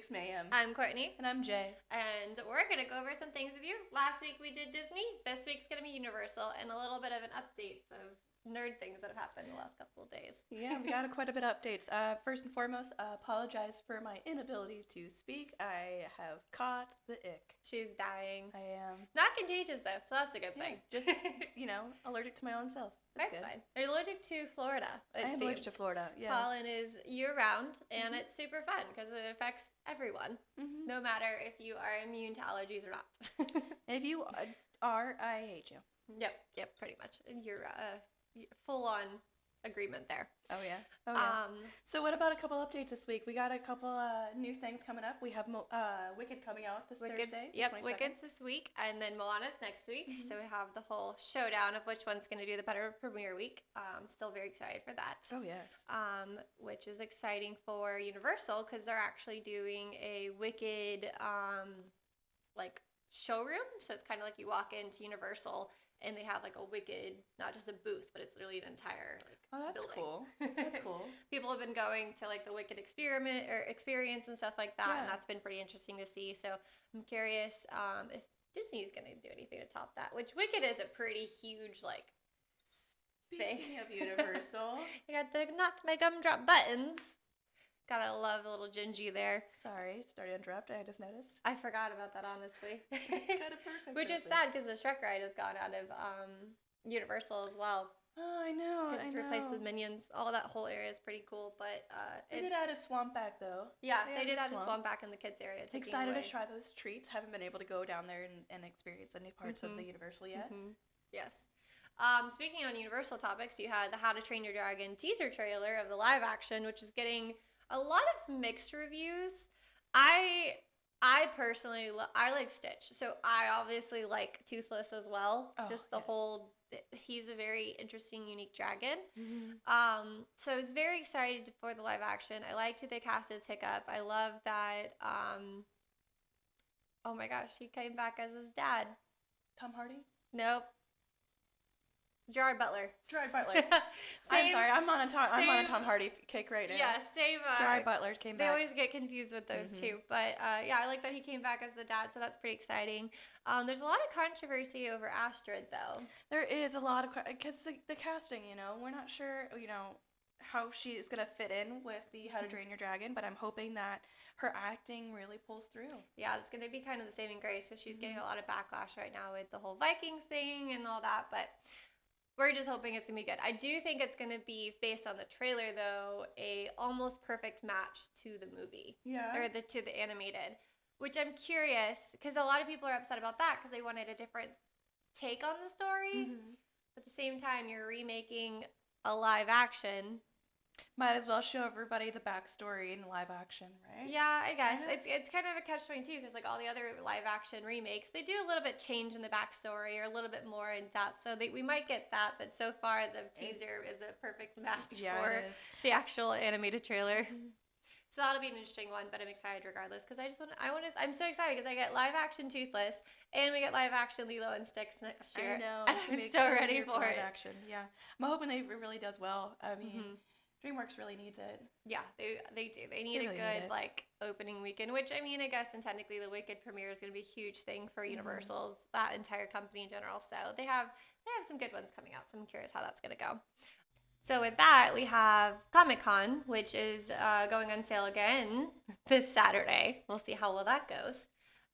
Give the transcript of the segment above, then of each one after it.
week's Mayhem. I'm Courtney. And I'm Jay. And we're going to go over some things with you. Last week we did Disney. This week's going to be Universal and a little bit of an update of nerd things that have happened the last couple of days. Yeah, we got quite a bit of updates. First and foremost, apologize for my inability to speak. I have caught the ick. She's dying. I am. Not contagious though, so that's a good thing. Just, allergic to my own self. That's fine. You're allergic to Florida, I am allergic to Florida, yes. Pollen is year-round, and it's super fun because it affects everyone, no matter if you are immune to allergies or not. If you are, I hate you. Yep, pretty much. You're full-on agreement there. Oh, yeah. So what about a couple updates this week? We got a couple new things coming up. We have Wicked coming out this Thursday. Yep, Wicked's this week, and then Moana's next week. So we have the whole showdown of which one's going to do the better premiere week. Still very excited for that. Oh, yes. Which is exciting for Universal because they're actually doing a Wicked showroom. So it's kind of like you walk into Universal and they have like a Wicked, not just a booth, but it's literally an entire that's building. Cool. That's cool. People have been going to like the Wicked experience and stuff like that, and that's been pretty interesting to see. So I'm curious if Disney's going to do anything to top that, which Wicked is a pretty huge thing. Speaking of Universal. You got the not my gumdrop buttons. Gotta love a little Gingy there. Sorry, sorry to interrupt. I just noticed. I forgot about that, honestly. It's kind of perfect. Which is sad because the Shrek ride has gone out of Universal as well. Oh, I know. It's replaced with Minions. All that whole area is pretty cool, but they did add a swamp back though. Yeah, they did add a swamp back in the kids area. Excited to try those treats. Haven't been able to go down there and experience any parts of the Universal yet. Yes. Speaking on Universal topics, you had the How to Train Your Dragon teaser trailer of the live action, which is getting a lot of mixed reviews. I personally I like Stitch, so I obviously like Toothless as well. Just the whole, he's a very interesting, unique dragon. So I was very excited for the live action. I liked who they casted as Hiccup. I love that. Oh my gosh, he came back as his dad. Tom Hardy? Nope. Gerard Butler. I'm sorry, I'm on a Tom Hardy kick right now. Yeah, same. Gerard Butler came back. They always get confused with those two, but I like that he came back as the dad, so that's pretty exciting. There's a lot of controversy over Astrid, though. There is a lot of because the casting, we're not sure, how she is gonna fit in with the How to Train Your Dragon, but I'm hoping that her acting really pulls through. Yeah, it's gonna be kind of the saving grace because she's getting a lot of backlash right now with the whole Vikings thing and all that, but. We're just hoping it's going to be good. I do think it's going to be, based on the trailer, though, a almost perfect match to the movie. Yeah. Or to the animated. Which I'm curious, because a lot of people are upset about that because they wanted a different take on the story. But at the same time, you're remaking a live action. Might as well show everybody the backstory in live action, right? Yeah, I guess. It's kind of a catch-22 because all the other live action remakes, they do a little bit change in the backstory or a little bit more in depth. So we might get that, but so far the teaser is a perfect match for the actual animated trailer. So that'll be an interesting one, but I'm excited regardless because I'm so excited because I get live action Toothless and we get live action Lilo and Stitch next year. I know. I'm so ready for it. Live action, yeah. I'm hoping it really does well. I mean. DreamWorks really needs it. Yeah, they do. They need a good opening weekend, which I guess and technically the Wicked premiere is going to be a huge thing for Universal's that entire company in general. So they have some good ones coming out. So I'm curious how that's going to go. So with that, we have Comic-Con, which is going on sale again this Saturday. We'll see how well that goes.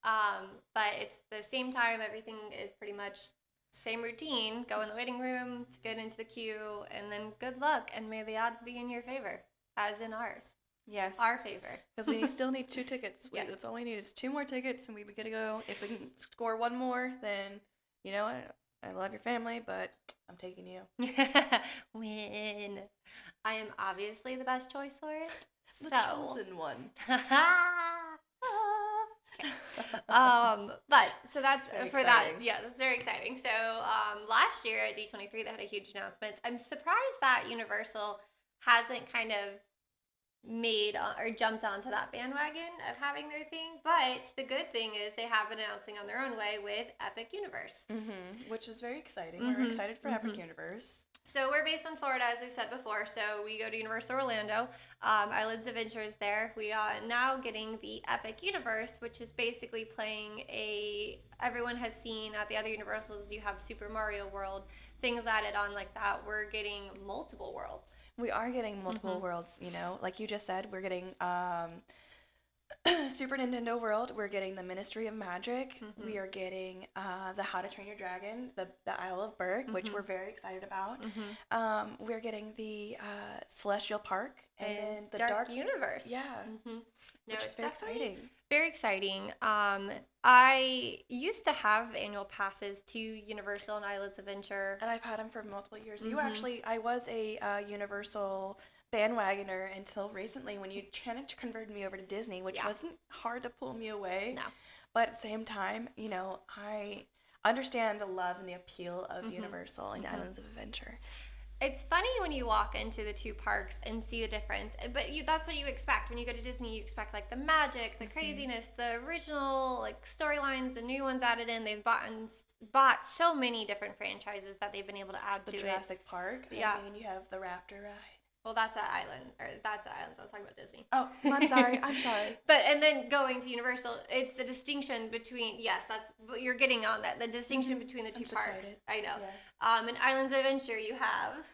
But it's the same time. Everything is pretty much same routine, go in the waiting room to get into the queue, and then good luck, and may the odds be in your favor, as in ours. Yes. Our favor. Because we still need 2 tickets. That's all we need is 2 more tickets, and we get to go. If we can score 1 more, then, I love your family, but I'm taking you. Win. I am obviously the best choice for it. The chosen one. But so that's for exciting. that. Yeah, that's very exciting. So last year at D23 they had a huge announcement. I'm surprised that Universal hasn't kind of or jumped onto that bandwagon of having their thing. But the good thing is they have been announcing on their own way with Epic Universe. Which is very exciting. We're excited for Epic Universe. So we're based in Florida, as we've said before. So we go to Universal Orlando. Islands Adventure is there. We are now getting the Epic Universe, which is basically playing everyone has seen at the other Universals, you have Super Mario World, things added on like that. We're getting multiple worlds. We are getting multiple worlds, you know. Like you just said, we're getting Super Nintendo World. We're getting the Ministry of Magic. We are getting the How to Train Your Dragon, the Isle of Berk, which we're very excited about. We're getting the Celestial Park and the Dark Universe. Yeah. No, it's very exciting. Very exciting. I used to have annual passes to Universal and Islands Adventure. And I've had them for multiple years. I was a Universal bandwagoner until recently when you converted me over to Disney, which wasn't hard to pull me away. No. But at the same time, you know, I understand the love and the appeal of Universal and Islands of Adventure. It's funny when you walk into the two parks and see the difference, but that's what you expect. When you go to Disney, you expect like the magic, the craziness, the original like storylines, the new ones added in. They've bought so many different franchises that they've been able to add to it. Jurassic Park. Yeah. And you have the Raptor ride. Well, that's at Islands. I was talking about Disney. Oh, I'm sorry. But, and then going to Universal, it's the distinction between, yes, that's what you're getting on that, the distinction between the two parks. Excited. I know. Yeah. In Islands Adventure, you have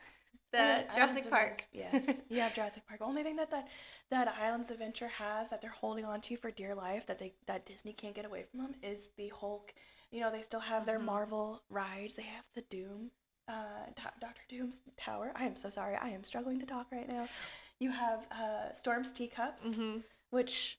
the Jurassic Park. Yes, you have Jurassic Park. Only thing that Islands Adventure has that they're holding on to for dear life that Disney can't get away from them is the Hulk. You know, they still have their Marvel rides. They have the Doom. Dr. Doom's Tower. I am so sorry. I am struggling to talk right now. You have Storm's Teacups, which,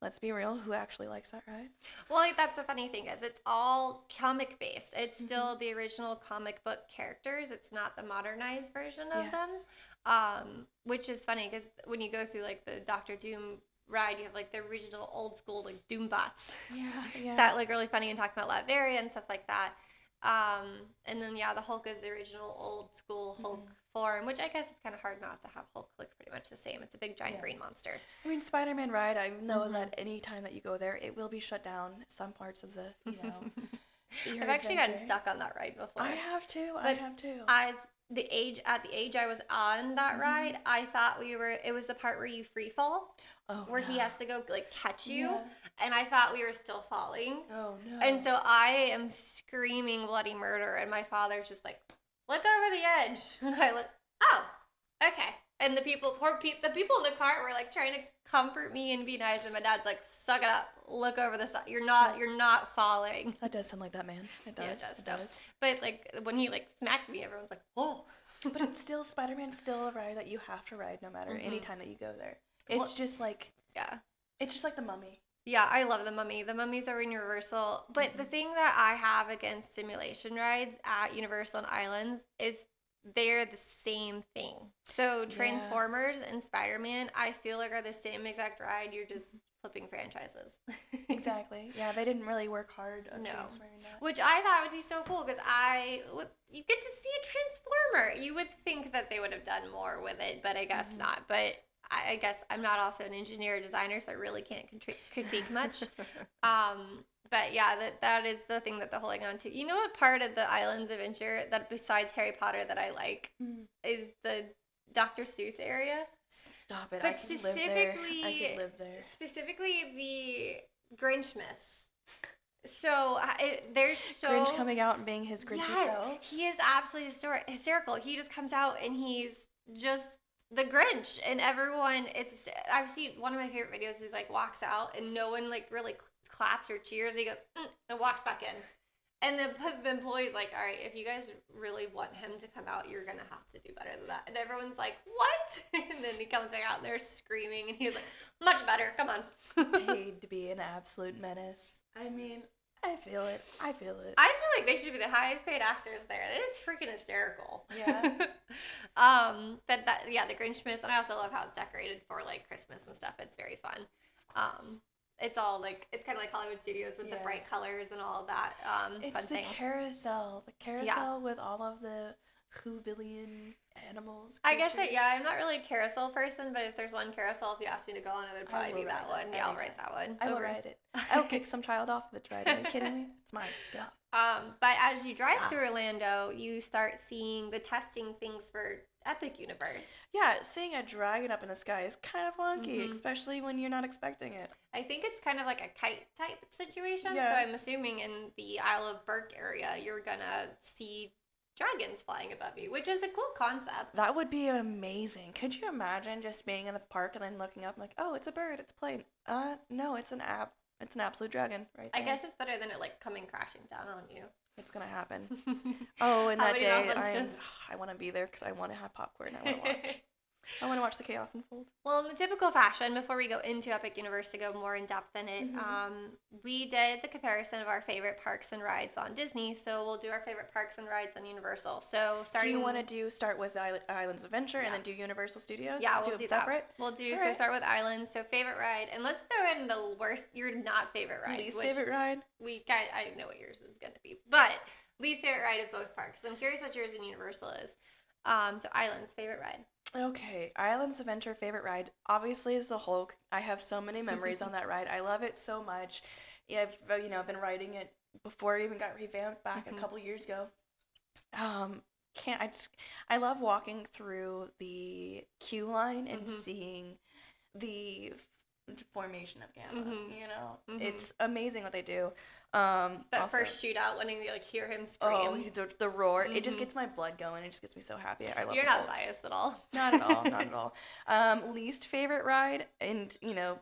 let's be real, who actually likes that ride? Well, like, that's the funny thing is it's all comic based. It's still the original comic book characters. It's not the modernized version of them, which is funny because when you go through like the Dr. Doom ride, you have like the original old school like Doombots. Yeah. That look really funny and talking about Latveria and stuff like that. And then, the Hulk is the original old school Hulk form, which I guess it's kind of hard not to have Hulk look pretty much the same. It's a big giant green monster. I mean, Spider-Man ride, I know that any time that you go there, it will be shut down some parts of the, I've actually gotten stuck on that ride before. I have too. At the age I was on that ride, I thought it was the part where you free fall. Where he has to go like catch you, and I thought we were still falling. Oh no! And so I am screaming bloody murder, and my father's just like, "Look over the edge," and I look, "Oh, okay." And the people in the cart were like trying to comfort me and be nice, and my dad's like, "Suck it up, look over the side. You're not falling." That does sound like that, man. It does. Yeah, it does. But like when he like smacked me, everyone's like, "Oh." But it's still Spider-Man's still a ride that you have to ride no matter any time that you go there. It's just like it's just like the Mummy. Yeah, I love the Mummy. The Mummies are in Universal, but the thing that I have against simulation rides at Universal and Islands is they're the same thing. So Transformers and Spider-Man, I feel like are the same exact ride. You're just flipping franchises. Exactly. Yeah, they didn't really work hard on transferring that. Which I thought would be so cool because you get to see a Transformer. You would think that they would have done more with it, but I guess not. But I guess I'm not also an engineer or designer, so I really can't critique much. But yeah, that is the thing that they're holding on to. You know what part of the Islands Adventure that besides Harry Potter that I like is the Dr. Seuss area? Stop it. But I could live there. Specifically the Grinchmas. So there's Grinch coming out and being his Grinchy self. He is absolutely hysterical. He just comes out and he's just the Grinch, and everyone. I've seen one of my favorite videos is like walks out and no one like really claps or cheers. He goes and walks back in, and the employee's like, all right, if you guys really want him to come out, you're gonna have to do better than that. And everyone's like, what? And then he comes back out and they're screaming, and he's like, much better. Come on. Paid to be an absolute menace. I mean, I feel it. I feel like they should be the highest paid actors there. It is freaking hysterical. Yeah. But the Grinchmas, and I also love how it's decorated for like Christmas and stuff. It's very fun. It's all like it's kind of like Hollywood Studios with the bright colors and all of that. It's fun the things. carousel. The carousel with all of the Whovillian animals. I guess creatures. I'm not really a carousel person, but if there's one carousel, if you ask me to go on, it would probably be that one. Yeah, I'll ride that one. I will ride it. I will kick some child off of its ride. Are you kidding me? It's mine. Get off. But as you drive through Orlando, you start seeing the testing things for Epic Universe. Yeah, seeing a dragon up in the sky is kind of wonky, especially when you're not expecting it. I think it's kind of like a kite type situation. Yeah. So I'm assuming in the Isle of Berk area, you're gonna see dragons flying above you, which is a cool concept. That would be amazing. Could you imagine just being in the park and then looking up and like, oh, it's a bird, it's a plane. No, it's an absolute dragon right there. I guess it's better than it like coming crashing down on you. It's gonna happen. Oh, and that day I want to be there because I want to have popcorn. I want to watch. I want to watch the chaos unfold. Well, in the typical fashion, before we go into Epic Universe to go more in depth in it, we did the comparison of our favorite parks and rides on Disney. So we'll do our favorite parks and rides on Universal. So starting. Do you want to start with Islands of Adventure and then do Universal Studios? Yeah, we'll do separate. That. We'll do so. Start with Islands. So favorite ride, and let's throw in the worst. Your not favorite ride. Least favorite ride. I know what yours is gonna be, but least favorite ride of both parks. I'm curious what yours in Universal is. So Islands favorite ride. Okay, Islands Adventure favorite ride obviously is the Hulk. I have so many memories on that ride. I love it so much. Yeah, I've been riding it before it even got revamped back a couple years ago. I love walking through the queue line and seeing the formation of Gamma. It's amazing what they do. That first shootout when you hear him scream. Oh, the roar! It just gets my blood going. It just gets me so happy. I love. You're not biased at all. Not at all. Not at all. Least favorite ride, and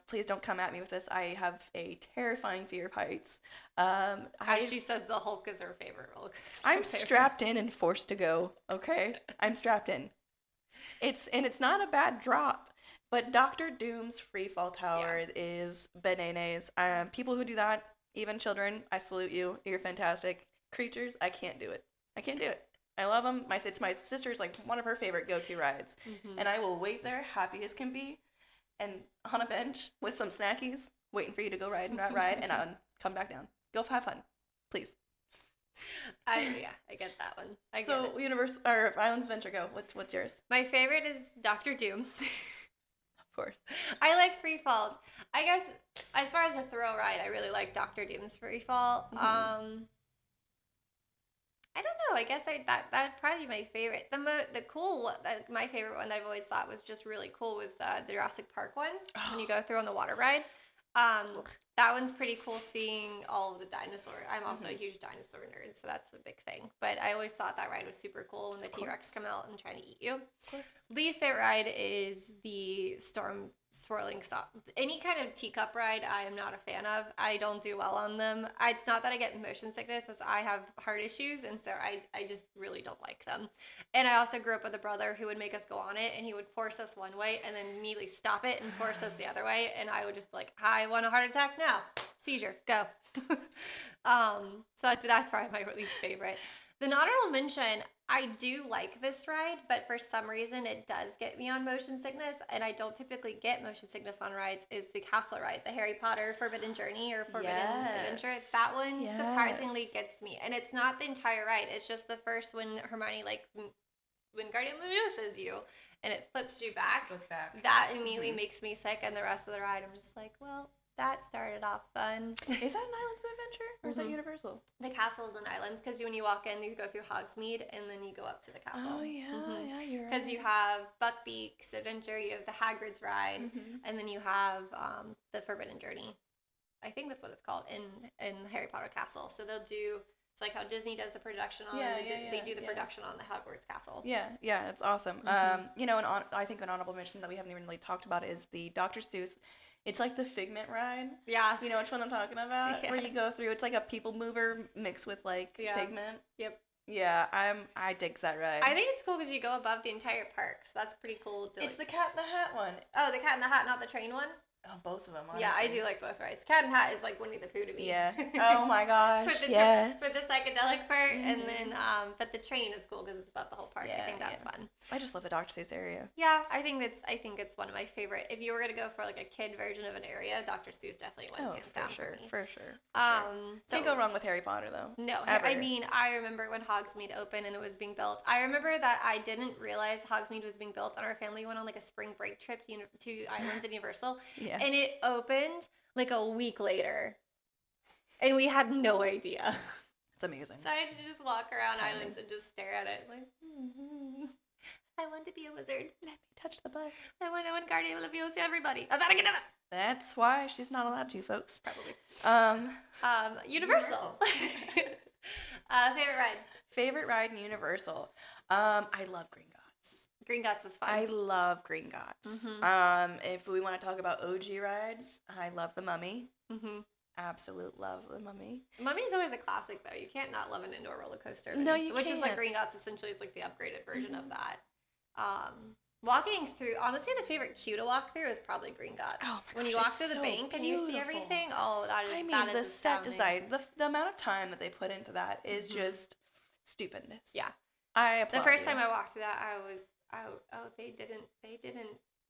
please don't come at me with this. I have a terrifying fear of heights. As she says, the Hulk is her favorite roller coaster. I'm strapped in and forced to go. Okay, I'm strapped in. It's not a bad drop. But Doctor Doom's Freefall Tower is bananas. People who do that, even children, I salute you. You're fantastic. Creatures, I can't do it. I love them. It's my sister's one of her favorite go-to rides. And I will wait there, happy as can be, and on a bench with some snackies, waiting for you to go ride, and I'll come back down. Go have fun, please. I get that one. Islands Adventure, go. What's yours? My favorite is Doctor Doom. Of course. I like free falls. I guess as far as a thrill ride, I really like Doctor Doom's free fall. I don't know. I guess that'd probably be my favorite. The cool one, my favorite one that I've always thought was just really cool was the Jurassic Park one when you go through on the water ride. That one's pretty cool seeing all of the dinosaurs. I'm also a huge dinosaur nerd, so that's a big thing. But I always thought that ride was super cool when the T-Rex come out and trying to eat you. Of course. Least favorite ride is the storm swirling stop. Any kind of teacup ride I am not a fan of. I don't do well on them. It's not that I get motion sickness, as I have heart issues, and so I just really don't like them. And I also grew up with a brother who would make us go on it, and he would force us one way and then immediately stop it and force us the other way, and I would just be like, I want a heart attack now. Seizure, go. So that's probably my least favorite. The honorable mention, I do like this ride, but for some reason it does get me on motion sickness, and I don't typically get motion sickness on rides, is the castle ride, the Harry Potter Forbidden Journey or Forbidden Adventure. That one surprisingly gets me. And it's not the entire ride, it's just the first when Hermione, Wingardium Leviosa's you, and it flips you back. Goes back. That immediately makes me sick, and the rest of the ride, I'm just like, well, that started off fun. Is that an Islands of Adventure or is that Universal? The castle is in Islands because when you walk in, you go through Hogsmeade and then you go up to the castle. Oh, yeah, you're right. Because you have Buckbeak's Adventure, you have the Hagrid's Ride, and then you have the Forbidden Journey. I think that's what it's called in the Harry Potter castle. So they'll do... It's like how Disney does the production on they do the production on the Hogwarts castle. Yeah, it's awesome. I think an honorable mention that we haven't even really talked about is the Dr. Seuss. It's like the Figment ride. Yeah. You know which one I'm talking about? Yes. Where you go through, it's like a people mover mixed with Figment. Yep. Yeah, I dig that ride. I think it's cool because you go above the entire park, so that's pretty cool. It's the Cat in the Hat one. Oh, the Cat in the Hat, not the train one? Oh, both of them, honestly. Yeah, I do like both rides. Cat and Hat is like Winnie the Pooh to me. Yeah. Oh my gosh. For the yes. for the psychedelic part, and Mhm. then but the train is cool because it's about the whole park. I think that's fun. I just love the Dr. Seuss area. Yeah, I think it's one of my favorite. If you were gonna go for like a kid version of an area, Dr. Seuss definitely wins hands down for me. sure. So Can't go wrong with Harry Potter though. no, Ever. I mean, I remember when Hogsmeade opened and it was being built. I remember that I didn't realize Hogsmeade was being built, and our family went on like a spring break trip to Islands at Universal, Yeah. and it opened like a week later, and we had no idea. It's amazing. So I had to just walk around Timing. Islands and just stare at it like, I want to be a wizard. Let me touch the butt. I want Guardian Leviosa everybody. I'm about to get it. That's why she's not allowed to, folks. Probably. Universal. Favorite ride? Favorite ride in Universal. I love Gringotts. Gringotts is fun. I love Gringotts. Mhm. If we want to talk about OG rides, I love the Mummy. Mhm. Absolute love the Mummy. Mummy's always a classic though. You can't not love an indoor roller coaster. No, you Which is what can't. Gringotts essentially is like the upgraded version of that. Walking through, honestly, the favorite queue to walk through is probably Gringotts. Oh my when you gosh, walk it's through the so bank and you see beautiful. everything, oh, that is. I mean, that is the set astounding. design, the amount of time that they put into that is Mhm. just stupendous. Yeah. I applaud The first you. time I walked through that, I was,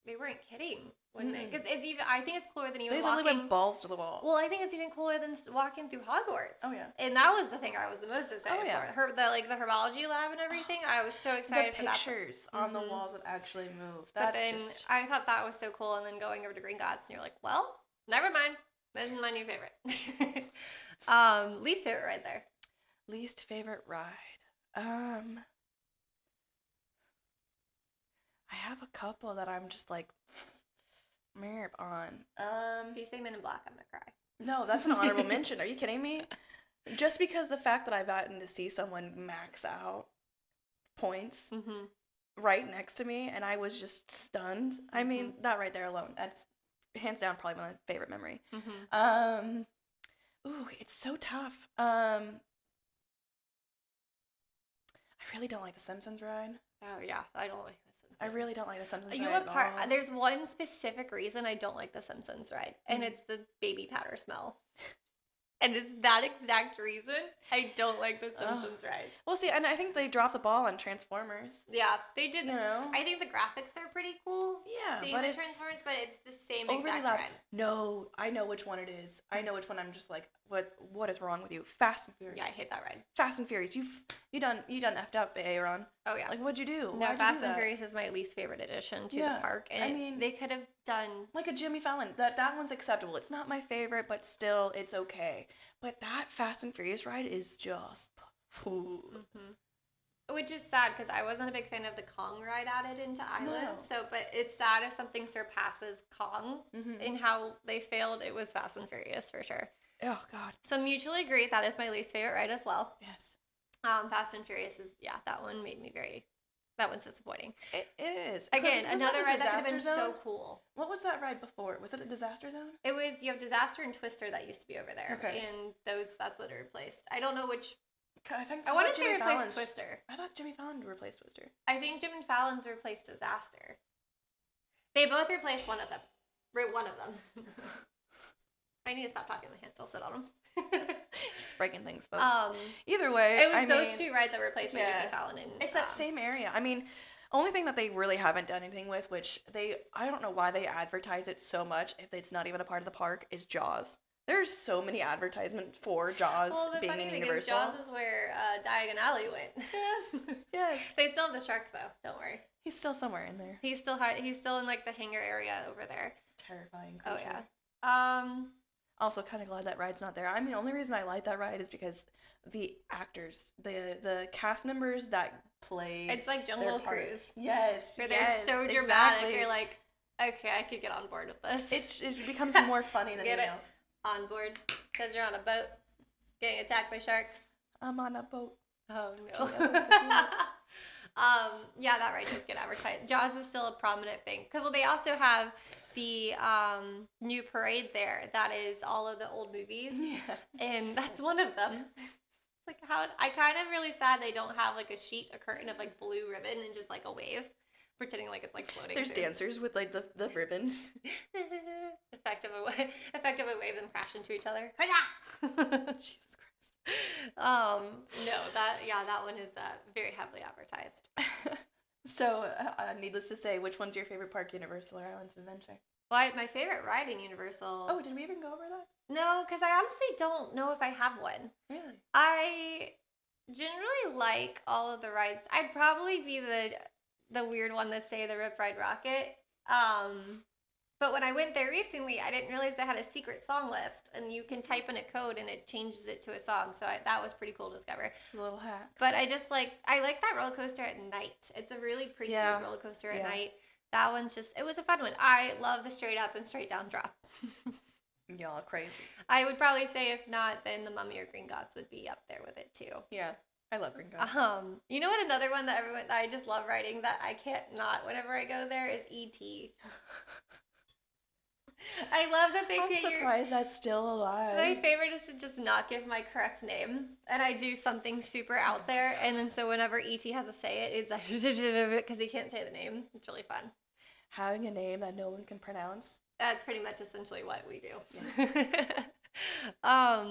they weren't kidding when they, because it's even, I think it's cooler than even They walking. literally went balls to the wall. Well, I think it's even cooler than walking through Hogwarts. Oh, yeah. And that was the thing I was the most excited yeah. for. The herbology lab and everything. I was so excited The for that. pictures on the Mhm. walls that actually move. But That's then just... I thought that was so cool, and then going over to Gringotts, and you're like, well, never mind. This is my new favorite. Least favorite right there. Least favorite ride. I have a couple that I'm just like, merp on. If you say Men in Black, I'm gonna cry. No, that's an honorable mention. Are you kidding me? Just because the fact that I've gotten to see someone max out points Mm-hmm. right next to me, and I was just stunned. I mean, that right there alone, that's hands down probably my favorite memory. Mm-hmm. Ooh, it's so tough. I really don't like the Simpsons ride. Oh yeah, I don't like the Simpsons. I really don't like the Simpsons You know ride what at all. part? There's one specific reason I don't like the Simpsons ride, and Mhm. it's the baby powder smell. And it's that exact reason I don't like the Simpsons ride. Well, see, and I think they dropped the ball on Transformers. Yeah, they did. You know? I think the graphics are pretty cool. Yeah, seeing but the it's Transformers, but it's the same overly exact loud. ride. No, I know which one it is. I know which one. I'm just like, what is wrong with you? Fast and Furious. Yeah, I hate that ride. Fast and Furious. You done effed up, Aaron. Oh yeah. Like, what'd you do? No, Why'd you Fast do and that? Furious is my least favorite addition to Yeah, the park, and I mean- they could have done. Like a Jimmy Fallon. That one's acceptable. It's not my favorite, but still, it's okay. But that Fast and Furious ride is just... Which is sad because I wasn't a big fan of the Kong ride added into Islands. No. So, but it's sad if something surpasses Kong Mhm. in how they failed. It was Fast and Furious for sure. Oh, God. So mutually agreed that is my least favorite ride as well. Yes. Fast and Furious is that one made me that one's disappointing. It is. Again, Wasn't another the ride that could have been Disaster so Zone? cool. What was that ride before? Was it the Disaster Zone? It was, you have Disaster and Twister that used to be over there. Okay. And that's what it replaced. I don't know which. I want thought to say Jimmy replaced Fallon's- Twister. I thought Jimmy Fallon replaced Twister. I think Jim and Fallon's replaced Disaster. They both replaced one of them. One of them. I need to stop talking to my hands. I'll sit on them. Just breaking things, folks. Either way, It was I those mean, two rides that replaced by yeah. Jimmy Fallon. And, It's that same area. I mean, only thing that they really haven't done anything with, which I don't know why they advertise it so much if it's not even a part of the park, is Jaws. There's so many advertisements for Jaws Well, the being funny in thing Universal. is Jaws is where Diagon Alley went. Yes, yes. They still have the shark though. Don't worry. He's still somewhere in there. He's still in like the hangar area over there. Terrifying Oh creature. yeah. Also, kind of glad that ride's not there. I mean, the only reason I like that ride is because the actors, the cast members that play. It's like their Jungle part. Cruise. Yes, Where they're yes, so dramatic. exactly. You're like, okay, I could get on board with this. It becomes more funny than Get anything it? else. On board because you're on a boat getting attacked by sharks. I'm on a boat. Oh no. Yeah. Yeah, that ride does get advertised. Jaws is still a prominent thing. Well, they also have the new parade there that is all of the old movies, Yeah. and that's one of them. It's like I kind of really sad they don't have like a curtain of like blue ribbon and just like a wave. pretending like it's like floating. There's dancers with like the ribbons. Effectively wave them crash into each other. Jesus Christ. No, that one is very heavily advertised. So, needless to say, which one's your favorite park, Universal or Islands of Adventure? Well, my favorite ride in Universal. Oh, did we even go over that? No, because I honestly don't know if I have one. Really? I generally like all of the rides. I'd probably be the weird one that say the Rip Ride Rocket. But when I went there recently, I didn't realize they had a secret song list, and you can type in a code and it changes it to a song. So that was pretty cool to discover. Little hacks. But I like that roller coaster at night. It's a really pretty roller coaster at night. That one's it was a fun one. I love the straight up and straight down drop. Y'all are crazy. I would probably say if not, then the Mummy or Green Gods would be up there with it too. Yeah, I love Green Gods. You know what? Another one that I just love riding that I can't not whenever I go there is E.T. I love that I'm surprised that's still alive. My favorite is to just not give my correct name, and I do something super out there, and then so whenever E.T. has to say it, it's like because he can't say the name. It's really fun. Having a name that no one can pronounce. That's pretty much essentially what we do. Yeah.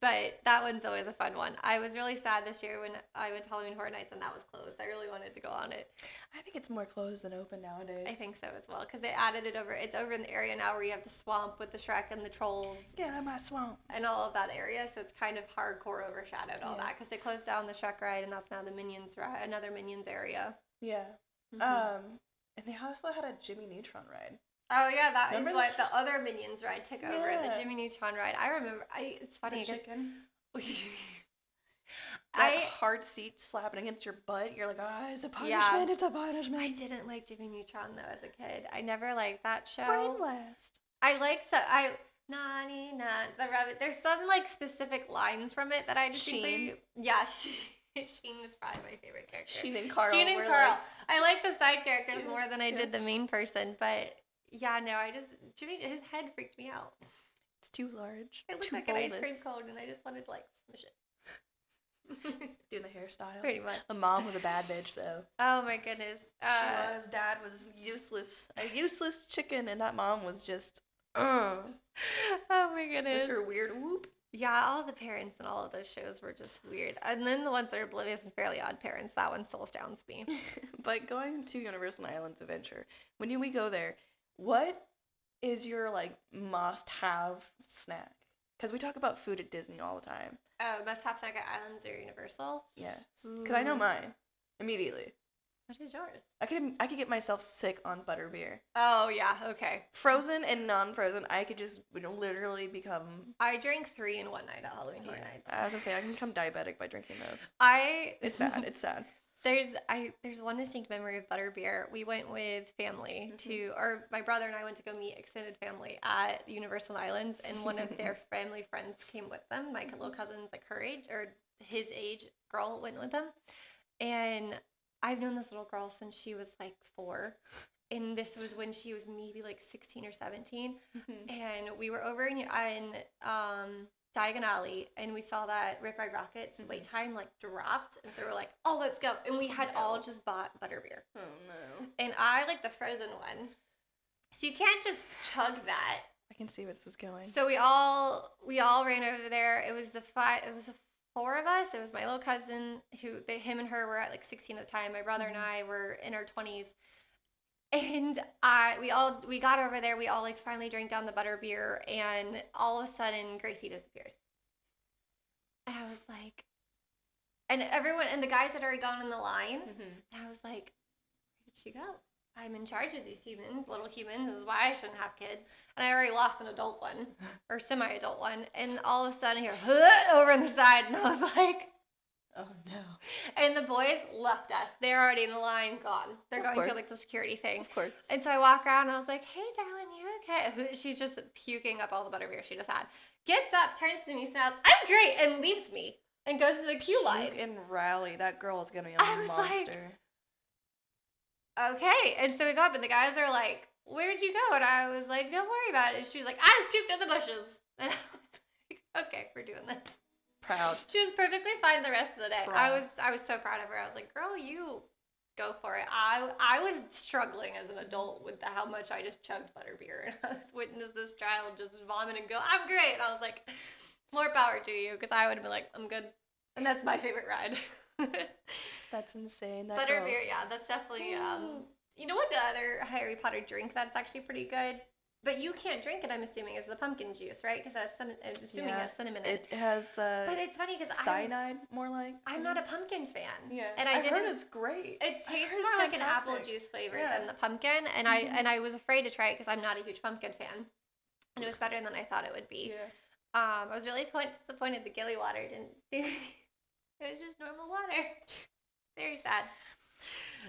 But that one's always a fun one. I was really sad this year when I went to Halloween Horror Nights and that was closed. I really wanted to go on it. I think it's more closed than open nowadays. I think so as well, because they added it over. It's over in the area now where you have the swamp with the Shrek and the trolls. Get out of my swamp. And all of that area, so it's kind of hardcore overshadowed all that, because they closed down the Shrek ride, and that's now the Minions ride, another Minions area. Yeah. And they also had a Jimmy Neutron ride. Oh yeah, that is what the other Minions ride took over, the Jimmy Neutron ride. I remember. It's funny because that hard seat slapping against your butt. You're like, it's a punishment. Yeah. It's a punishment. I didn't like Jimmy Neutron though as a kid. I never liked that show. Brain blast. I liked Nani the rabbit. There's some like specific lines from it that I just think Sheen was probably my favorite character. Sheen and Carl. I like the side characters more than I did the main person, but yeah, no, Jimmy, his head freaked me out. It's too large. It looked like an ice cream cone, and I just wanted to like smush it. Doing the hairstyles. Pretty much. The mom was a bad bitch, though. Oh my goodness. She was. Dad was useless. A useless chicken, and that mom was just. Oh my goodness. With her weird whoop. Yeah, all the parents in all of those shows were just weird. And then the ones that are oblivious and Fairly Odd Parents, that one still astounds me. But going to Universal Islands Adventure, when we go there, what is your like must-have snack? Because we talk about food at Disney all the time. Oh, must-have snack at Islands or Universal? Yes, because I know mine immediately. What is yours? I could get myself sick on butterbeer. Oh yeah, okay. Frozen and non-frozen, I could just literally become. I drank 3 in one night at Halloween Horror Nights. I was gonna say I can become diabetic by drinking those. It's bad. It's sad. There's one distinct memory of butterbeer. We went with family or my brother and I went to go meet extended family at Universal Islands, and one of their family friends came with them. My little cousin's like her age or his age girl went with them, and I've known this little girl since she was like 4, and this was when she was maybe like 16 or 17, and we were over in Diagon Alley, and we saw that Rip Ride Rocket's wait time like dropped, and so we're like, oh, let's go, and we had all just bought butterbeer. Oh no! And I like the frozen one, so you can't just chug that. I can see where this is going. So we all ran over there. It was the 4 of us. It was my little cousin, him and her were at like 16 at the time. My brother and I were in our 20s. And we got over there. We all like finally drank down the butterbeer, and all of a sudden Gracie disappears. And I was like, and everyone, and the guys had already gone in the line. And I was like, where did she go? I'm in charge of these little humans. This is why I shouldn't have kids. And I already lost an adult one, or semi-adult one. And all of a sudden, I hear over on the side, and I was like, oh no. And the boys left us. They're already in the line, gone. They're going through like the security thing. Of course. And so I walk around, and I was like, hey, darling, you okay? She's just puking up all the butterbeer she just had. Gets up, turns to me, smiles, I'm great, and leaves me. And goes to the queue line. And rally. That girl is going to be a monster. Like, okay. And so we go up, and the guys are like, where'd you go? And I was like, don't worry about it. And she was like, I just puked in the bushes. And I was like, okay, we're doing this. Proud. She was perfectly fine the rest of the day. Proud. I was so proud of her. I was like, girl, you go for it. I was struggling as an adult with how much I just chugged butterbeer, and I was witnessed this child just vomit and go, "I'm great." And I was like, more power to you, because I would have been like, "I'm good," and that's my favorite ride. That's insane. That Butterbeer, girl. yeah, that's definitely. You know what the other Harry Potter drink that's actually pretty good, but you can't drink it. I'm assuming is the pumpkin juice, right? Because I was assuming it has cinnamon in it. It has. But it's funny because cyanide, more like. I'm not a pumpkin fan. Yeah, and I've heard it's great. It tastes more like an apple juice flavor than the pumpkin, and I was afraid to try it because I'm not a huge pumpkin fan, and it was better than I thought it would be. Yeah. I was really disappointed the Gilly water didn't do. It was just normal water. Very sad.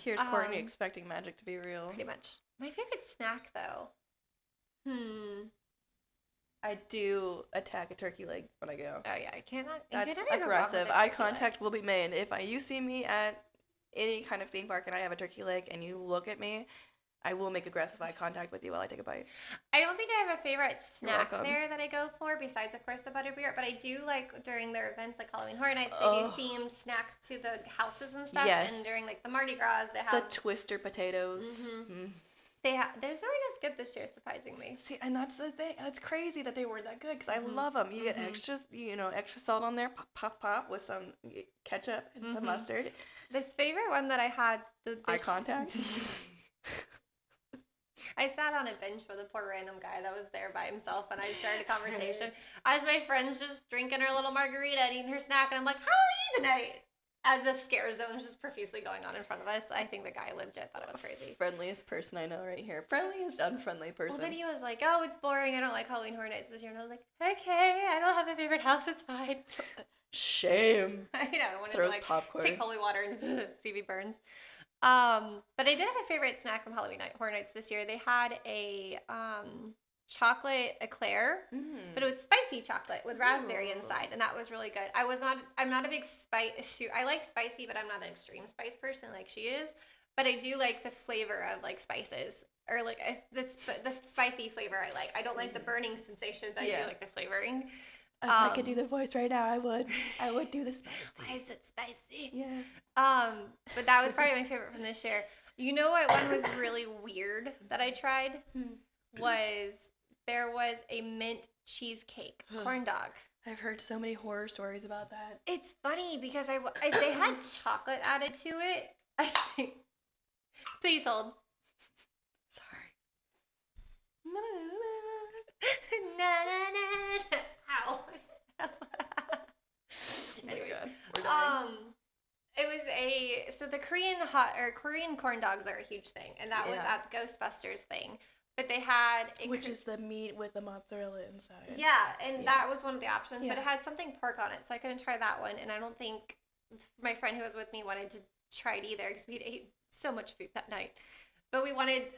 Here's Courtney expecting magic to be real. Pretty much. My favorite snack, though. I do attack a turkey leg when I go. Oh yeah, I cannot. That's aggressive. Eye contact will be made. If you see me at any kind of theme park and I have a turkey leg and you look at me, I will make aggressive eye contact with you while I take a bite. I don't think I have a favorite snack there that I go for besides, of course, the butterbeer. But I do like during their events like Halloween Horror Nights, they do themed snacks to the houses and stuff. Yes. And during like the Mardi Gras, they have the Twister potatoes. Mm-hmm. Those aren't as good this year, surprisingly. See, and that's the thing. It's crazy that they weren't that good because I love them. You get extra salt on there, pop, pop, pop, with some ketchup and some mustard. This favorite one that I had, eye contact. I sat on a bench with a poor random guy that was there by himself, and I started a conversation. As my friend's just drinking her little margarita and eating her snack, and I'm like, "How are you tonight?" As a scare zone is just profusely going on in front of us. I think the guy legit thought it was crazy. Friendliest person I know right here. Friendliest unfriendly person. Well, then he was like, "Oh, it's boring. I don't like Halloween Horror Nights this year." And I was like, "Okay, I don't have a favorite house. It's fine." Shame. I know. I wanted Throws to popcorn. take holy water and see me burns. But I did have a favorite snack from Halloween Horror Nights this year. They had a chocolate eclair, but it was spicy chocolate with raspberry inside, and that was really good. I'm not a big spice. I like spicy, but I'm not an extreme spice person like she is. But I do like the flavor of like spices, or like the spicy flavor. I don't like the burning sensation, but I do like the flavoring. If I could do the voice right now, I would do the spicy. Why is it spicy? Yeah. But that was probably my favorite from this year. You know what one was really weird that I tried? There was a mint cheesecake corn dog. I've heard so many horror stories about that. It's funny because if they had chocolate added to it, I think. Please hold. Sorry. Ow. Anyways, we're dying. It was the Korean corn dogs are a huge thing, and that was at the Ghostbusters thing. But they had which is the meat with the mozzarella inside. Yeah, and that was one of the options, but it had something pork on it, so I couldn't try that one. And I don't think my friend who was with me wanted to try it either because we'd ate so much food that night. But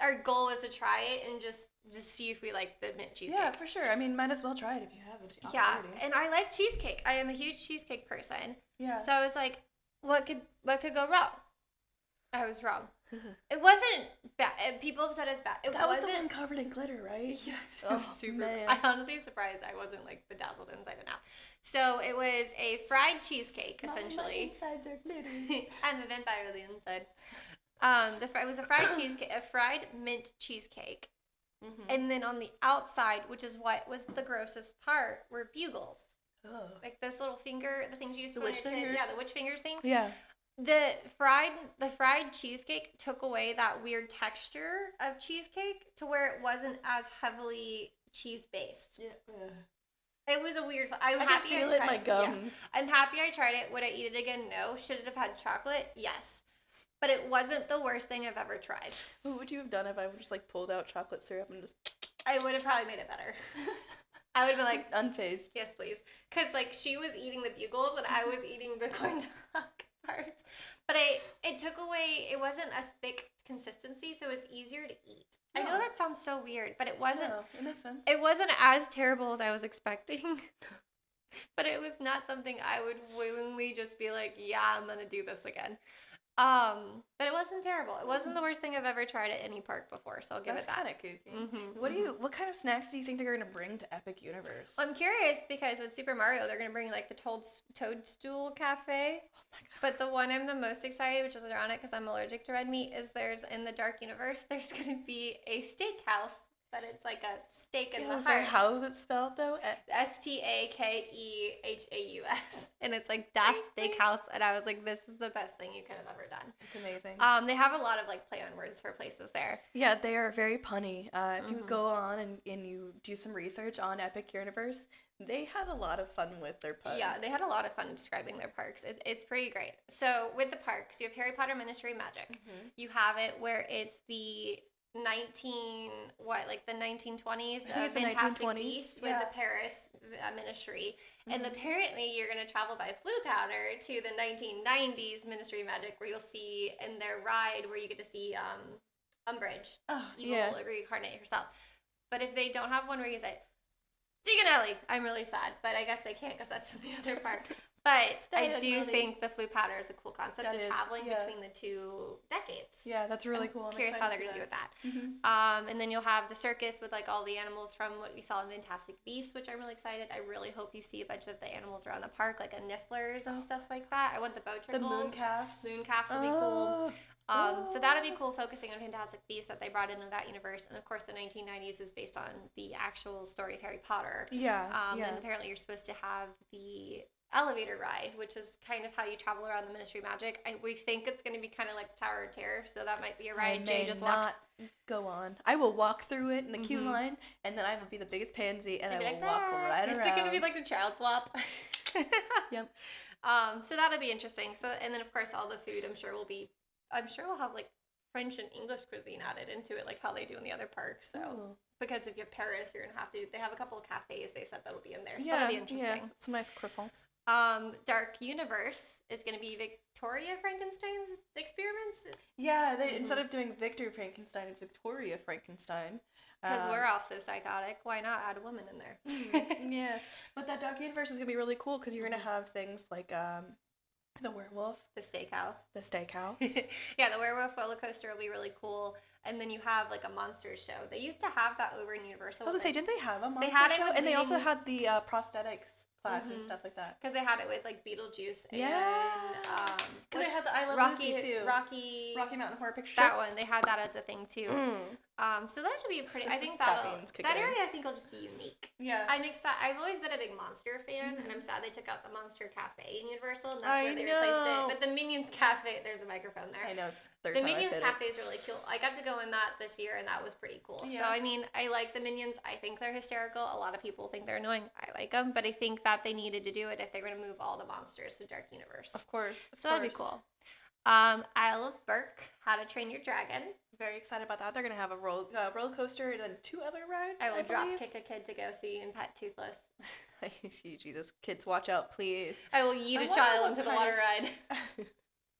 our goal was to try it and just see if we liked the mint cheesecake. Yeah, for sure. I mean, might as well try it if you haven't. Yeah, and I like cheesecake. I am a huge cheesecake person. Yeah. So I was like, what could go wrong? I was wrong. It wasn't bad. People have said it's bad. That was the one covered in glitter, right? Yeah, it was super. Man. I honestly was surprised I wasn't like bedazzled inside and out. So it was a fried cheesecake, essentially. My insides are glittery. I'm a vampire on the inside. It was a fried cheesecake, a fried mint cheesecake, and then on the outside, which is what was the grossest part, were bugles. Oh. Like those little the things you use the for witch fingers. Yeah, the witch fingers things. Yeah. The fried cheesecake took away that weird texture of cheesecake to where it wasn't as heavily cheese based. Yeah. It was a weird. I'm happy I tried it. My gums. Yeah. I'm happy I tried it. Would I eat it again? No. Should it have had chocolate? Yes. But it wasn't the worst thing I've ever tried. What would you have done if I just like pulled out chocolate syrup and just? I would have probably made it better. I would have been like unfazed. Yes, please. Because like she was eating the bugles and I was eating the corn dog parts. But it took away. It wasn't a thick consistency, so it was easier to eat. No. I know that sounds so weird, but it wasn't. No, it makes sense. It wasn't as terrible as I was expecting. But it was not something I would willingly just be like, yeah, I'm gonna do this again. But it wasn't terrible. It wasn't the worst thing I've ever tried at any park before, so I'll give That's it that. kind of kooky. What kind of snacks do you think they're gonna bring to Epic Universe? Well, I'm curious because with Super Mario, they're gonna bring like the Toadstool Cafe. Oh my god. But the one I'm the most excited, which is ironic because I'm allergic to red meat, is there's in the Dark Universe, there's gonna be a steakhouse, but it's like a steak in the heart. How is it spelled though? Steakheaus, and it's like Das Steakhouse, and I was like, this is the best thing you could have ever done. It's amazing. They have a lot of like play on words for places there. Yeah, they are very punny. If you go on and you do some research on Epic Universe, they had a lot of fun with their puns. Yeah, they had a lot of fun describing their parks. It's pretty great. So with the parks, you have Harry Potter Ministry of Magic. You have it where it's the 1920s Fantastic Beasts with the Paris Ministry. And apparently you're going to travel by Floo Powder to the 1990s Ministry of Magic, where you'll see in their ride where you get to see Umbridge, reincarnate herself. But if they don't have one where you say, Deacon Ellie, I'm really sad, but I guess they can't because that's in the other park. But I do think the Floo Powder is a cool concept of traveling between the two decades. Yeah, that's really cool. I'm curious how they're going to do with that. And then you'll have the circus with like all the animals from what we saw in Fantastic Beasts, which I'm really excited. I really hope you see a bunch of the animals around the park, like a Nifflers and stuff like that. I want the Botrickles. The Mooncalfs. Mooncalfs will be cool. So that'll be cool, focusing on Fantastic Beasts that they brought into that universe. And of course, the 1990s is based on the actual story of Harry Potter. And apparently you're supposed to have the elevator ride, which is kind of how you travel around the Ministry of Magic. We think it's going to be kind of like Tower of Terror, so that might be a ride. Jay just walks. Go on. I will walk through it in the queue line, and then I will be the biggest pansy, and I will walk right around. It's going to be like the child swap. Yep. So that'll be interesting. So, and then of course all the food I'm sure we'll have like French and English cuisine added into it, like how they do in the other parks. So because if you have Paris, you're gonna have to. They have a couple of cafes. They said that'll be in there. So that'll be interesting. Yeah, some nice croissants. Dark Universe is gonna be Victoria Frankenstein's experiments. Yeah, they instead of doing Victor Frankenstein, it's Victoria Frankenstein. Because we're all so psychotic. Why not add a woman in there? Yes, but that Dark Universe is gonna be really cool because you're gonna have things like the werewolf, the steakhouse. Yeah, the werewolf roller coaster will be really cool. And then you have like a monsters show. They used to have that over in Universal. I was gonna say, didn't they have a monster show? And they also had the prosthetics class and stuff like that. Because they had it with like Beetlejuice and they had the I Love Lucy too. Rocky Mountain Horror Picture Show. That one, they had that as a thing too. So that should be pretty. I think that area I think will just be unique. Yeah, I'm excited. I've always been a big Monster fan, and I'm sad they took out the Monster Cafe in Universal, and that's where they replaced it. But the Minions Cafe, there's a microphone there. I know, it's the Minions Cafe is really cool. I got to go in that this year, and that was pretty cool. Yeah. So I mean, I like the Minions. I think they're hysterical. A lot of people think they're annoying. I like them, but I think that they needed to do it if they're going to move all the monsters to Dark Universe. Of course. So that'd be cool. Isle of Berk, How to Train Your Dragon. Very excited about that. They're going to have a roller coaster and then 2 other rides, I will drop kick a kid to go see and pet Toothless. Jesus, kids, watch out, please. I will yeet a child into the water ride.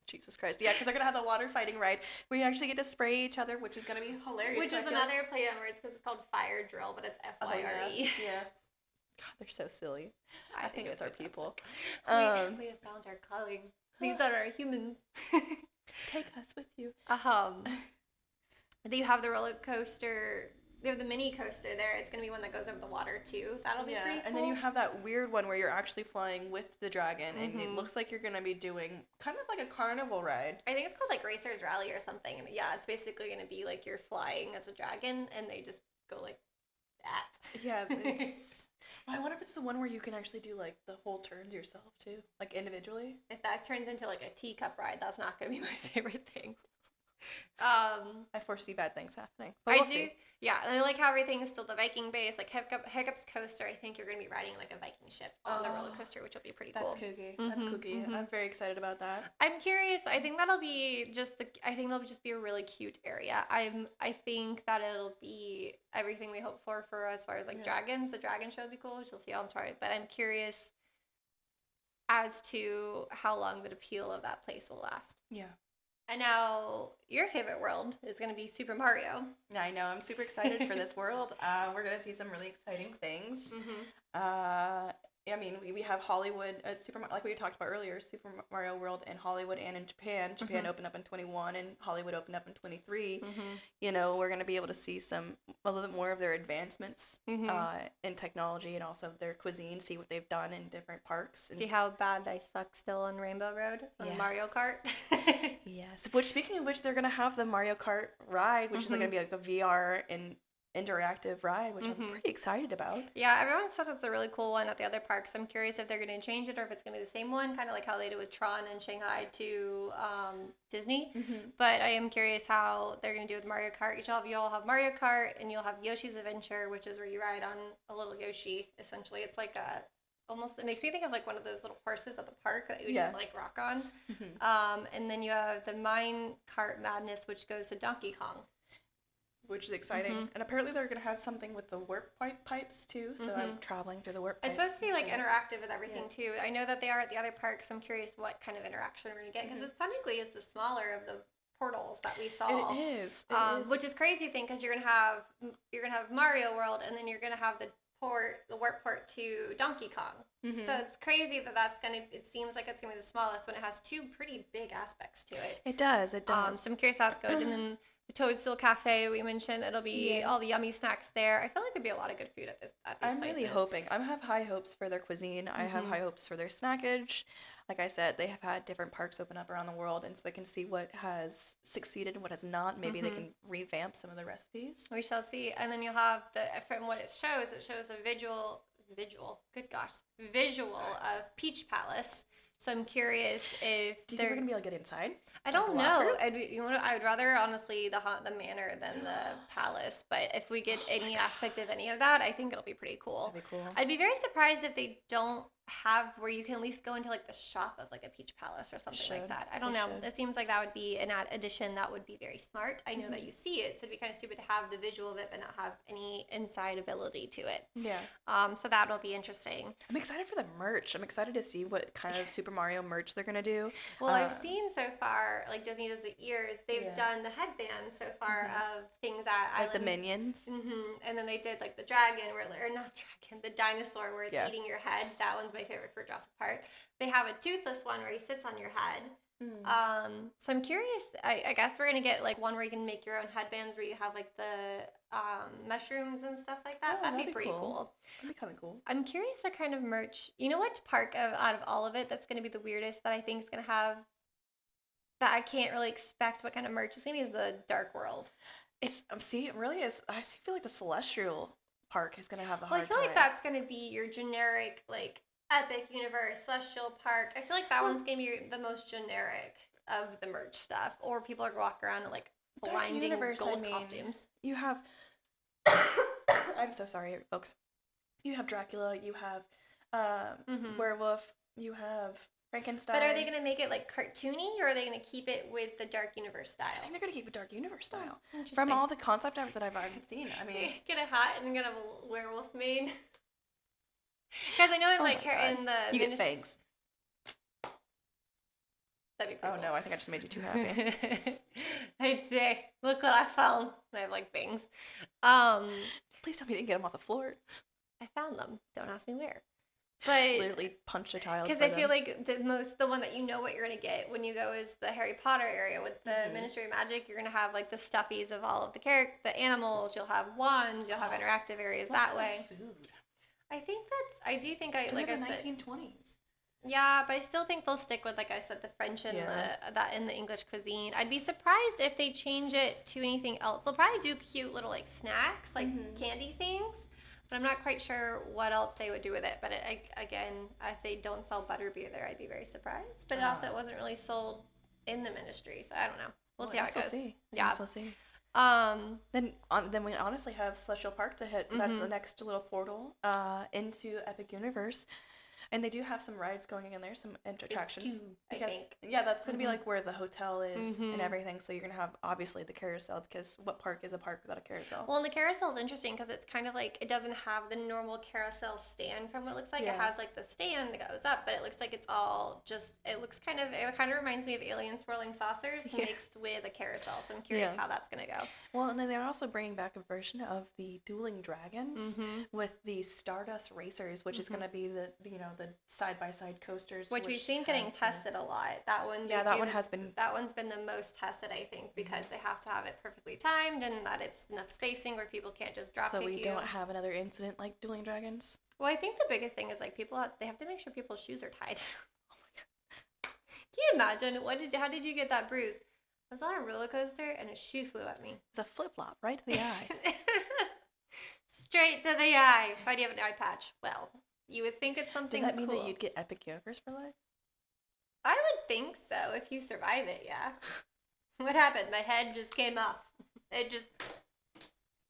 Jesus Christ. Yeah, because they're going to have the water fighting ride where you actually get to spray each other, which is going to be hilarious. Which is another play on words because it's called Fire Drill, but it's FYRE. Yeah. God, they're so silly. I think it's our people. We have found our calling. These are our humans. Take us with you. Then you have the roller coaster. They have the mini coaster there. It's going to be one that goes over the water, too. That'll be pretty cool. And then you have that weird one where you're actually flying with the dragon, and it looks like you're going to be doing kind of like a carnival ride. I think it's called, like, Racer's Rally or something. And yeah, it's basically going to be like you're flying as a dragon, and they just go like that. Yeah, it's... I wonder if it's the one where you can actually do, like, the whole turns yourself, too. Like, individually. If that turns into, like, a teacup ride, that's not going to be my favorite thing. I foresee bad things happening. But we'll see. Yeah, and I like how everything is still the Viking base. Like Hiccup's coaster, I think you're going to be riding like a Viking ship on the roller coaster, which will be pretty cool. That's kooky. That's kooky. I'm very excited about that. I'm curious. I think that'll be just be a really cute area. I think that it'll be everything we hope for as far as like dragons. The dragon show will be cool, which you'll see how I'm trying. But I'm curious as to how long the appeal of that place will last. Yeah. And now your favorite world is going to be Super Mario. I know. I'm super excited for this world. We're going to see some really exciting things. I mean, we have Hollywood, like we talked about earlier, Super Mario World in Hollywood and in Japan. Japan opened up in 21 and Hollywood opened up in 23. We're going to be able to see a little bit more of their advancements in technology and also their cuisine, see what they've done in different parks. See how bad I suck still on Rainbow Road on Mario Kart? Yes. Which, speaking of which, they're going to have the Mario Kart ride, which is going to be like a VR and interactive ride, which I'm pretty excited about. Yeah, everyone says it's a really cool one at the other parks. I'm curious if they're going to change it or if it's going to be the same one, kind of like how they did with Tron and Shanghai to Disney. But I am curious how they're going to do with Mario Kart. You'll have Mario Kart and you'll have Yoshi's Adventure, which is where you ride on a little Yoshi. Essentially, it's like it makes me think of like one of those little horses at the park that you just like rock on. And then you have the Mine Cart Madness, which goes to Donkey Kong. Which is exciting. And apparently they're going to have something with the warp pipes too, so I'm traveling through the warp pipes. It's supposed to be like interactive with everything too. I know that they are at the other parks. I'm curious what kind of interaction we're going to get, because it technically is the smaller of the portals that we saw. It is. Which is crazy thing, because you're gonna have Mario World, and then you're gonna have the warp port to Donkey Kong. So it's crazy it seems like it's gonna be the smallest when it has two pretty big aspects to it. It does. So I'm curious how it's going. And then the Toadstool Cafe we mentioned, it'll be all the yummy snacks there. I feel like there'd be a lot of good food at these places. I'm really hoping. I have high hopes for their cuisine. I have high hopes for their snackage. Like I said, they have had different parks open up around the world, and so they can see what has succeeded and what has not. Maybe they can revamp some of the recipes. We shall see. And then you'll have from what it shows a visual of Peach Palace. So I'm curious if Do you think we're gonna be able to get inside? I don't know. I would rather honestly the manor than the palace. But if we get any aspect of any of that, I think it'll be pretty cool. That'd be cool. I'd be very surprised if they don't have where you can at least go into like the shop of like a Peach Palace or something like that. I don't know. It seems like that would be an addition that would be very smart. I know that you see it, so it'd be kind of stupid to have the visual of it but not have any inside ability to it. Yeah. So that'll be interesting. I'm excited for the merch. I'm excited to see what kind of Super Mario merch they're gonna do. Well, I've seen so far, like Disney does the ears, they've done the headbands so far of things at like islands. the Minions. And then they did like the the dinosaur where it's eating your head. That one's my favorite for Jurassic Park. They have a toothless one where he sits on your head. So I'm curious. I guess we're gonna get like one where you can make your own headbands, where you have like the mushrooms and stuff like that. That'd be pretty cool. That'd be kind of cool. I'm curious what kind of merch. You know what park out of all of it that's gonna be the weirdest that I think is gonna have that I can't really expect what kind of merch is gonna be is the Dark World. It really is. I feel like the Celestial Park is gonna have the hard time. I feel like that's gonna be your generic like Epic Universe, Celestial Park. I feel like that one's gonna be the most generic of the merch stuff. Or people are gonna walk around in like blinding gold costumes. You have I'm so sorry, folks. You have Dracula, you have Werewolf, you have Frankenstein. But are they gonna make it like cartoony, or are they gonna keep it with the Dark Universe style? I think they're gonna keep it Dark Universe style. From all the concept art that I've seen. I mean, get a hat and get a werewolf mane. Because I know in the you get fangs. That'd be pretty cool. No, I think I just made you too happy. I say, look what I found. I have like fangs. Please tell me you didn't get them off the floor. I found them. Don't ask me where. But literally punch a tile. Because I feel like the one that you know what you're gonna get when you go is the Harry Potter area with the Ministry of Magic. You're gonna have like the stuffies of all of the animals. You'll have wands. You'll have interactive areas that way. Food. I do think like I said, 1920s. Yeah, but I still think they'll stick with, like I said, the French and that in the English cuisine. I'd be surprised if they change it to anything else. They'll probably do cute little like snacks, like candy things, but I'm not quite sure what else they would do with it. But again, if they don't sell butterbeer there, I'd be very surprised. But it wasn't really sold in the Ministry, so I don't know. We'll see how it goes. We'll see. Then we honestly have Celestial Park to hit. That's the next little portal into Epic Universe. And they do have some rides going in there, some attractions. I think. Yeah, that's going to be like where the hotel is and Mhm. everything. So you're going to have obviously the carousel, because what park is a park without a carousel? Well, and the carousel is interesting because it's kind of like it doesn't have the normal carousel stand from what it looks like. It Yeah. has like the stand that goes up, but it looks like it's all just. It kind of reminds me of alien swirling saucers Yeah. mixed with a carousel. So I'm curious Yeah. how that's gonna go. Well, and then they're also bringing back a version of the Dueling Dragons with the Stardust Racers, which is going to be the side by side coasters, Which we've seen getting has tested a lot. That one, Yeah, that one has been. that one's been the most tested, I think, because they have to have it perfectly timed and that it's enough spacing where people can't just drop So kick we you. don't have another incident like Dueling Dragons. Well, I think the biggest thing is like they have to make sure people's shoes are tied. Oh my god! Can you imagine how did you get that bruise? I was on a roller coaster and a shoe flew at me. It's a flip flop right to the eye. Straight to the eye. Why do you have an eye patch? Well, you would think it's something. Does that mean cool. that you'd get Epic Universe for life? I would think so if you survive it. Yeah. What happened? My head just came off. It just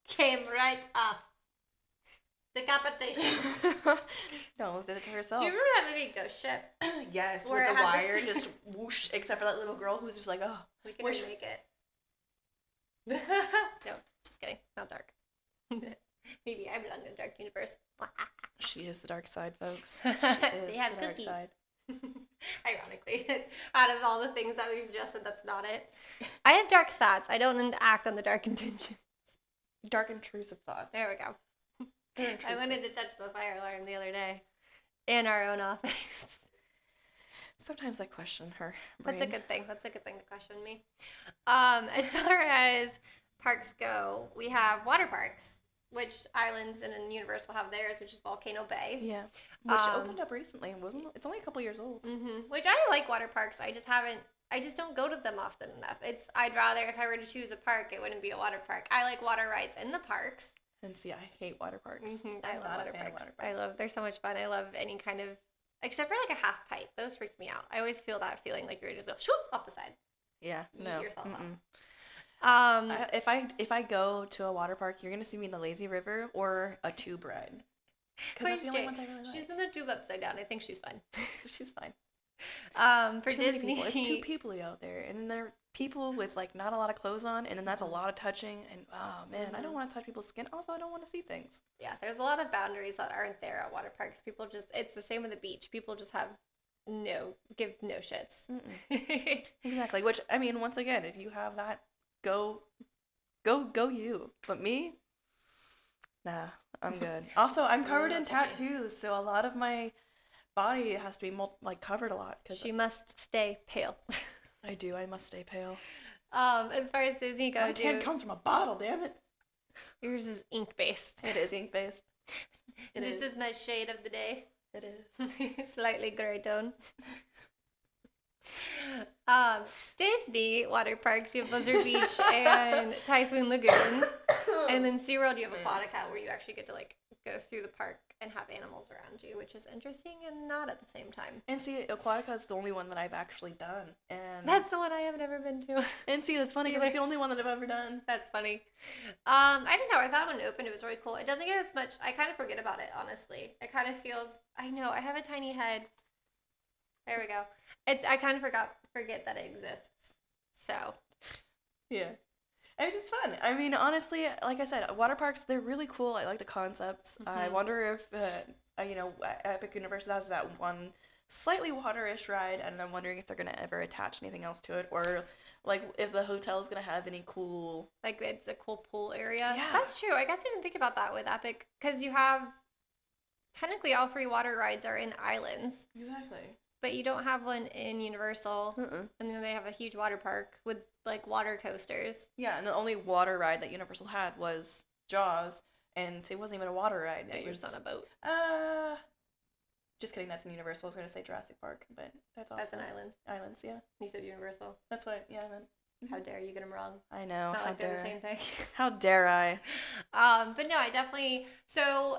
came right off. Decapitation. No, almost did it to herself. Do you remember that movie Ghost Ship? Yes, Where with it the had wire this- just whoosh, except for that little girl who's just like, oh. We can Which- remake it. No, just kidding. Not dark. Maybe I belong in the dark universe. She is the dark side, folks. They She is have the dark cookies. side. Ironically, out of all the things that we've suggested, that's not it. I have dark thoughts. I don't act on the dark intention. Dark intrusive thoughts. There we go. They're I intrusive. wanted to touch the fire alarm the other day in our own office. Sometimes I question her That's a brain. good thing. That's a good thing to question me. As far as parks go, we have water parks, which Islands and Universal have theirs, which is Volcano Bay. Yeah. Which Um, opened up recently, wasn't it? It's only a couple years old. Which I like water parks. I just don't go to them often enough. I'd rather, if I were to choose a park, it wouldn't be a water park. I like water rides in the parks. And see, I hate water parks. I I'm love not water a fan of parks. water I parks. love, they're so much fun. I love any kind of, except for like a half pipe. Those freak me out. I always feel that feeling like you're just go shoop off the side. Yeah, Yeet no. yourself off. Mm-mm. If I go to a water park, you're gonna see me in the lazy river or a tube ride. Because that's the only ones I really like. She's in the tube upside down. I think she's fine. She's fine. For Too many Disney, people. It's too people out there, and there are people with like not a lot of clothes on, and then that's a lot of touching. And oh man, I don't want to touch people's skin. Also, I don't want to see things. yeah, there's a lot of boundaries that aren't there at water parks. People just, it's the same with the beach. People just give no shits. Exactly. Which I mean, once again, if you have that, go you. But me, nah, I'm good. Also, I'm covered in not touching. tattoos, so a lot of my body has to be covered a lot because She must stay pale. I do. I must stay pale. As far as Disney My goes, tan comes from a bottle. Damn it! yours is ink based. It is ink based. This is my shade of the day. It is. Slightly gray tone. Disney water parks, you have Blizzard Beach and Typhoon Lagoon. And then SeaWorld, you have Aquatica, where you actually get to like go through the park and have animals around you, which is interesting and not at the same time. And see, Aquatica is the only one that I've actually done, and That's the one I have never been to. and see, that's funny because it's the only one that I've ever done. That's funny. I don't know. I thought when it opened, it was really cool. It doesn't get as much. I kind of forget about it, honestly. It kind of feels. I know. I have a tiny head. There we go. I kind of forget that it exists. So. Yeah. And it's fun. I mean, honestly, like I said, water parks, they're really cool. I like the concepts. I wonder if, Epic Universe has that one slightly water-ish ride, and I'm wondering if they're going to ever attach anything else to it, or, like, if the hotel is going to have any cool... Like, it's a cool pool area. Yeah. That's true. I guess I didn't think about that with Epic, because you have... Technically, all 3 water rides are in islands. Exactly. But you don't have one in Universal. And then they have a huge water park with, like, water coasters. Yeah, and the only water ride that Universal had was Jaws, and it wasn't even a water ride. No, It you're was just on a boat. Just kidding, that's in Universal. I was going to say Jurassic Park, but that's also... That's an island. Islands, yeah. You said Universal. That's what, yeah, I meant. How dare you get them wrong? I know. It's not How like they're dare the I? same thing. How dare I? But no, I definitely... So,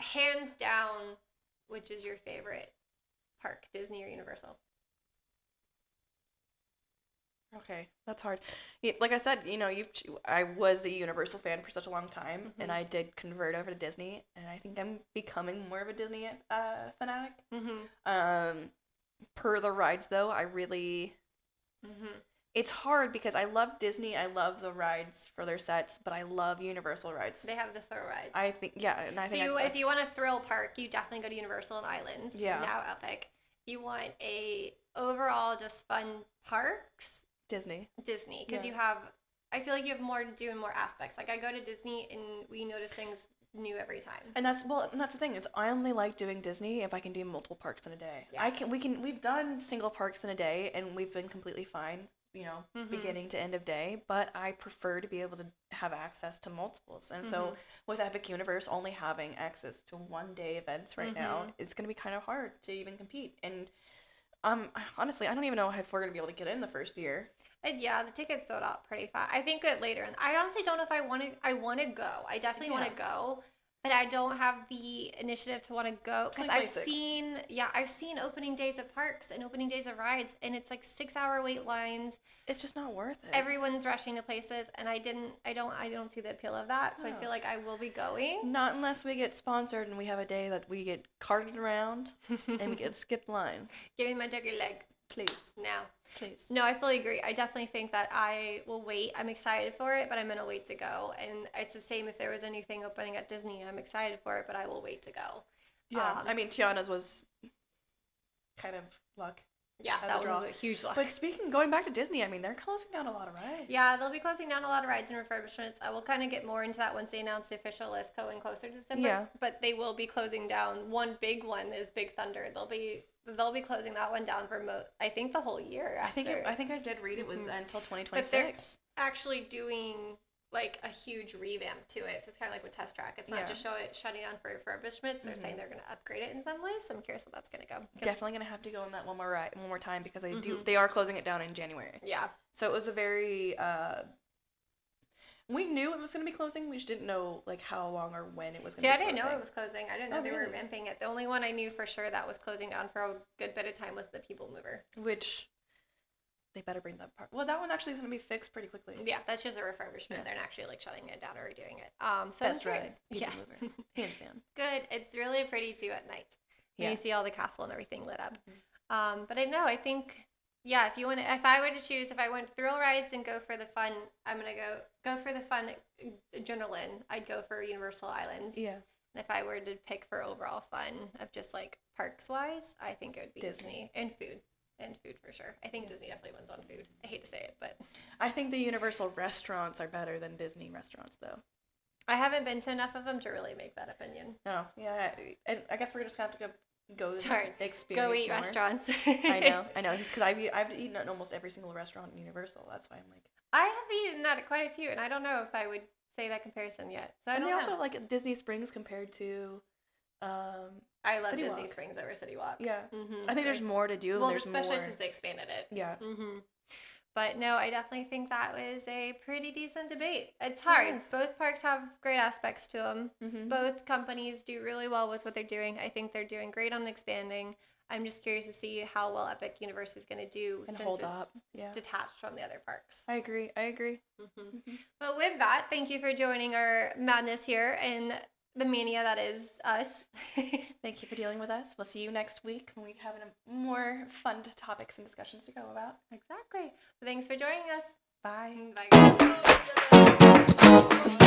hands down, which is your favorite park, Disney or Universal? Okay, that's hard. Like I said, I was a Universal fan for such a long time, and I did convert over to Disney, and I think I'm becoming more of a Disney fanatic. Per the rides, though, I really. It's hard because I love Disney. I love the rides for their sets, but I love Universal rides. They have the thrill rides. I think, yeah, and I think if you want a thrill park, you definitely go to Universal and Islands. Yeah. Now Epic. If you want a overall just fun parks, Disney, because I feel like you have more to do and more aspects. Like I go to Disney and we notice things new every time. And that's the thing. I only like doing Disney if I can do multiple parks in a day. Yeah. We've done single parks in a day and we've been completely fine, beginning to end of day, but I prefer to be able to have access to multiples. And so with Epic Universe only having access to 1-day events right now, it's going to be kind of hard to even compete. And honestly, I don't even know if we're going to be able to get in the first year. Yeah, the tickets sold out pretty fast. I think it later. And I honestly don't know if I want to go. I definitely want to go, but I don't have the initiative to want to go because I've seen opening days of parks and opening days of rides, and it's like 6-hour wait lines. It's just not worth it. Everyone's rushing to places, and I don't see the appeal of that. So I feel like I will be going. Not unless we get sponsored and we have a day that we get carted around and we get skipped lines. Give me my turkey leg. Please. Now. Please. No, I fully agree. I definitely think that I will wait. I'm excited for it, but I'm going to wait to go. And it's the same if there was anything opening at Disney. I'm excited for it, but I will wait to go. Yeah. Tiana's was kind of luck. Yeah, that was a huge luck. But going back to Disney, they're closing down a lot of rides. Yeah, they'll be closing down a lot of rides and refurbishments. I will kind of get more into that once they announce the official list going closer to December. Yeah. But they will be closing down. One big one is Big Thunder. They'll be closing that one down for I think the whole year. After. I think I did read it was until 2026. But they're actually doing like a huge revamp to it. So it's kind of like with Test Track. It's not just shutting down for refurbishments. They're saying they're going to upgrade it in some ways. So I'm curious where that's going to go. Definitely going to have to go on that one more time because they are closing it down in January. Yeah. So it was a very we knew it was going to be closing. We just didn't know like how long or when it was going to be closing. See, I didn't know it was closing. I didn't know they were revamping it. The only one I knew for sure that was closing down for a good bit of time was the People Mover. Which they better bring that part. Well, that one actually is going to be fixed pretty quickly. Yeah, that's just a refurbishment. They're not actually like shutting it down or redoing it. So Best ride. Yeah. Mover. Hands down. Good. It's really pretty too at night. Yeah. You see all the castle and everything lit up. But I think if I were to choose, if I went thrill rides and go for the fun, I'm going to go for the fun adrenaline. I'd go for Universal Islands. Yeah. And if I were to pick for overall fun of just like parks wise, I think it would be Disney and food. And food for sure. I think Disney definitely wins on food. I hate to say it, but I think the Universal restaurants are better than Disney restaurants, though. I haven't been to enough of them to really make that opinion. Oh, yeah. And I guess we're just going to have to go experience go eat more. Restaurants. I know. It's because I've eaten at almost every single restaurant in Universal. That's why I'm like. I have eaten at quite a few, and I don't know if I would say that comparison yet. So they also have like Disney Springs compared to. I love City Disney Walk. Springs over City Walk. Yeah. I think there's more to do. Well, there's especially more. since they expanded it. Yeah. But no, I definitely think that was a pretty decent debate. It's hard. Yes. Both parks have great aspects to them. Both companies do really well with what they're doing. I think they're doing great on expanding. I'm just curious to see how well Epic Universe is going to do and since it's detached from the other parks. I agree. But with that, thank you for joining our madness here and the mania that is us. Thank you for dealing with us. We'll see you next week when we have more fun topics and discussions to go about. Exactly. Thanks for joining us. Bye. Bye.